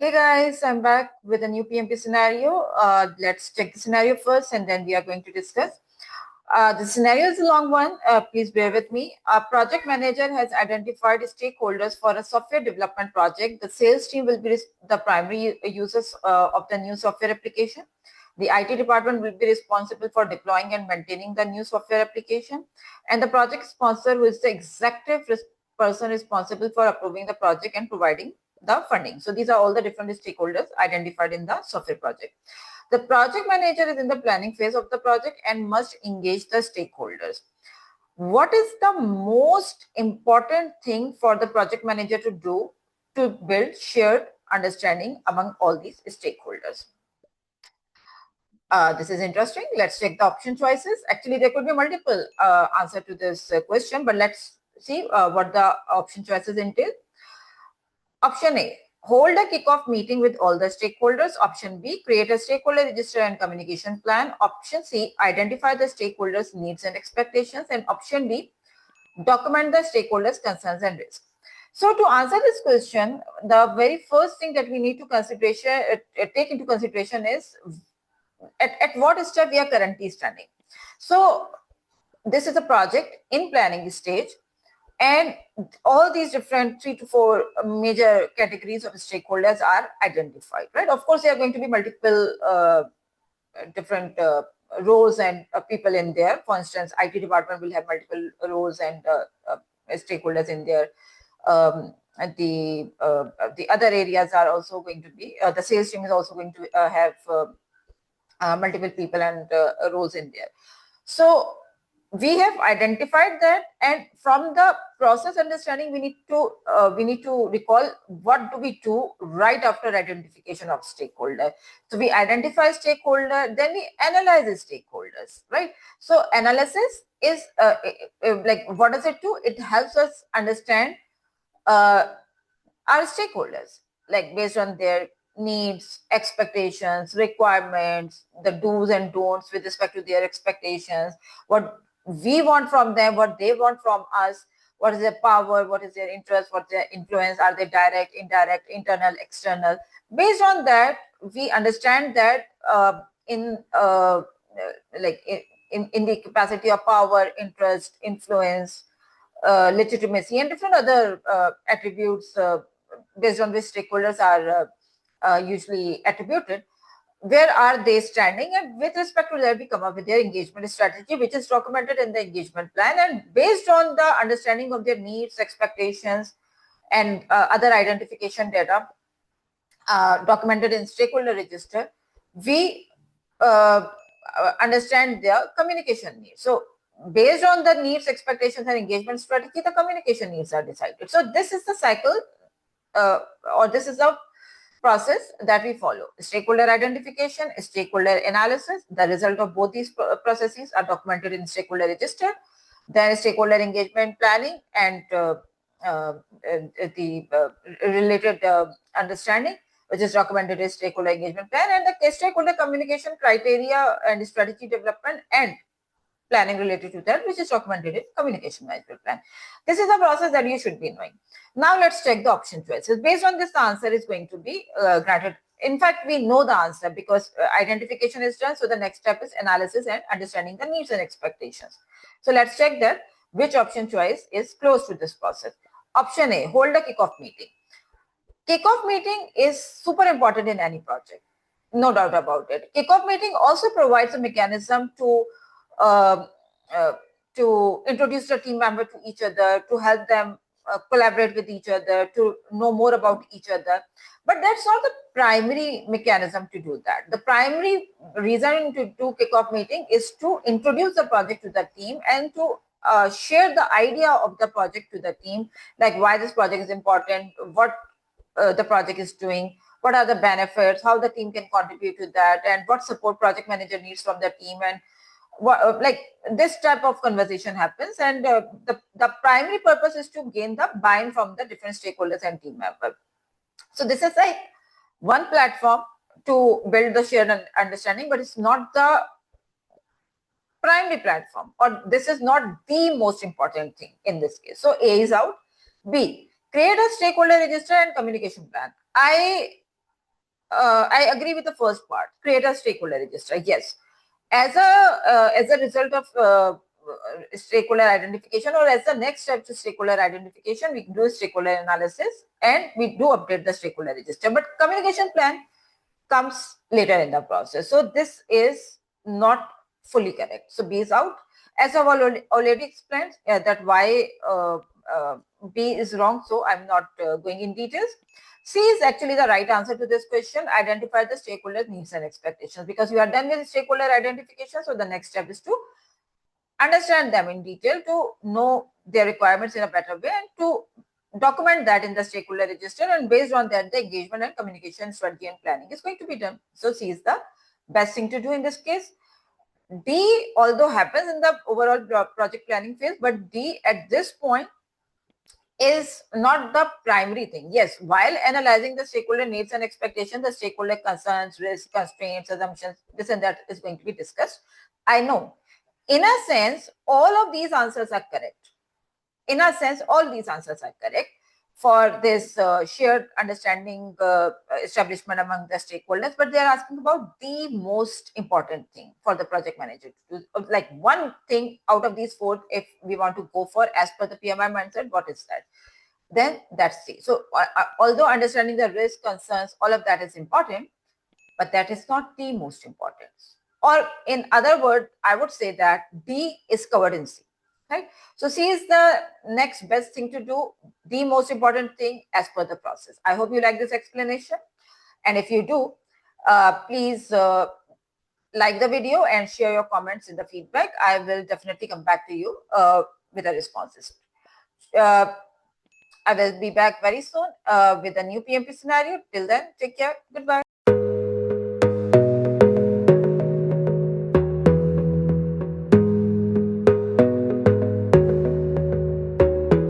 Hey guys, I'm back with a new PMP scenario. Let's check the scenario first and then we are going to discuss. The scenario is a long one. Please bear with me. A project manager has identified stakeholders for a software development project. The sales team will be the primary users of the new software application. The IT department will be responsible for deploying and maintaining the new software application. And the project sponsor, who is the executive person responsible for approving the project and providing the funding. So these are all the different stakeholders identified in the software project. The project manager is in the planning phase of the project and must engage the stakeholders. What is the most important thing for the project manager to do to build shared understanding among all these stakeholders? This is interesting. Let's check the option choices. Actually, there could be multiple answer to this question, but let's see what the option choices entail. Option A, hold a kickoff meeting with all the stakeholders. Option B, create a stakeholder register and communication plan. Option C, identify the stakeholders' needs and expectations. And option D, document the stakeholders' concerns and risks. So to answer this question, the very first thing that we need to take into consideration is at what step we are currently standing. So this is a project in planning stage. And all these different 3 to 4 major categories of stakeholders are identified, right? Of course, there are going to be multiple different roles and people in there. For instance, IT department will have multiple roles and stakeholders in there. The other areas are also going to be, the sales team is also going to have multiple people and roles in there. So we have identified that, and from the process understanding, we need to recall what do we do right after identification of stakeholder. So we identify stakeholder, then we analyze the stakeholders, right? So analysis is like, what does it do? It helps us understand our stakeholders, like based on their needs, expectations, requirements, the do's and don'ts with respect to their expectations, what we want from them, what they want from us, what is their power, what is their interest, what's their influence, are they direct, indirect, internal, external. Based on that, we understand that like in the capacity of power, interest, influence, legitimacy, and different other attributes based on which stakeholders are usually attributed. Where are they standing? And with respect to that, we come up with their engagement strategy, which is documented in the engagement plan. And based on the understanding of their needs, expectations, and other identification data documented in stakeholder register, we understand their communication needs. So based on the needs, expectations, and engagement strategy, the communication needs are decided. So this is the cycle, or this is the process that we follow: stakeholder identification, stakeholder analysis. The result of both these processes are documented in stakeholder register. Then stakeholder engagement planning and the related understanding, which is documented in stakeholder engagement plan, and the stakeholder communication criteria and strategy development and planning related to that, which is documented in communication management plan. This is the process that you should be knowing. Now let's check the option choices. Based on this, the answer is going to be granted. In fact, we know the answer because identification is done. So the next step is analysis and understanding the needs and expectations. So let's check that which option choice is close to this process. Option A, hold a kickoff meeting. Kickoff meeting is super important in any project, no doubt about it. Kickoff meeting also provides a mechanism uh, to introduce the team member to each other, to help them collaborate with each other, to know more about each other. But that's not the primary mechanism to do that. The primary reason to do kickoff meeting is to introduce the project to the team and to share the idea of the project to the team, like why this project is important, what the project is doing, what are the benefits, how the team can contribute to that, and what support project manager needs from the team, and what, like this type of conversation happens. And the primary purpose is to gain the buy-in from the different stakeholders and team members. So this is like one platform to build the shared understanding, but it's not the primary platform, or this is not the most important thing in this case. So A is out. B, create a stakeholder register and communication plan. I I agree with the first part. Create a stakeholder register. Yes, as a result of stakeholder identification, or as the next step to stakeholder identification, we do stakeholder analysis and we do update the stakeholder register. But communication plan comes later in the process. So this is not fully correct. So B is out. As I've already explained that why B is wrong, so I'm not going in details. C is actually the right answer to this question. Identify the stakeholders' needs and expectations, because you are done with stakeholder identification. So the next step is to understand them in detail, to know their requirements in a better way, and to document that in the stakeholder register, and based on that, the engagement and communication strategy and planning is going to be done. So C is the best thing to do in this case. D, although happens in the overall project planning phase, but D at this point is not the primary thing. Yes, while analyzing the stakeholder needs and expectations, the stakeholder concerns, risks, constraints, assumptions, this and that is going to be discussed. I know. In a sense, all of these answers are correct. In a sense, all these answers are correct for this shared understanding establishment among the stakeholders, but they're asking about the most important thing for the project manager to do. Like one thing out of these four, if we want to go for as per the PMI mindset, what is that? Then that's C. So although understanding the risk, concerns, all of that is important, but that is not the most important. Or in other words, I would say that D is covered in C. Right? So C is the next best thing to do, the most important thing as per the process. I hope you like this explanation. And if you do, please like the video and share your comments in the feedback. I will definitely come back to you with the responses. I will be back very soon with a new PMP scenario. Till then, take care. Goodbye.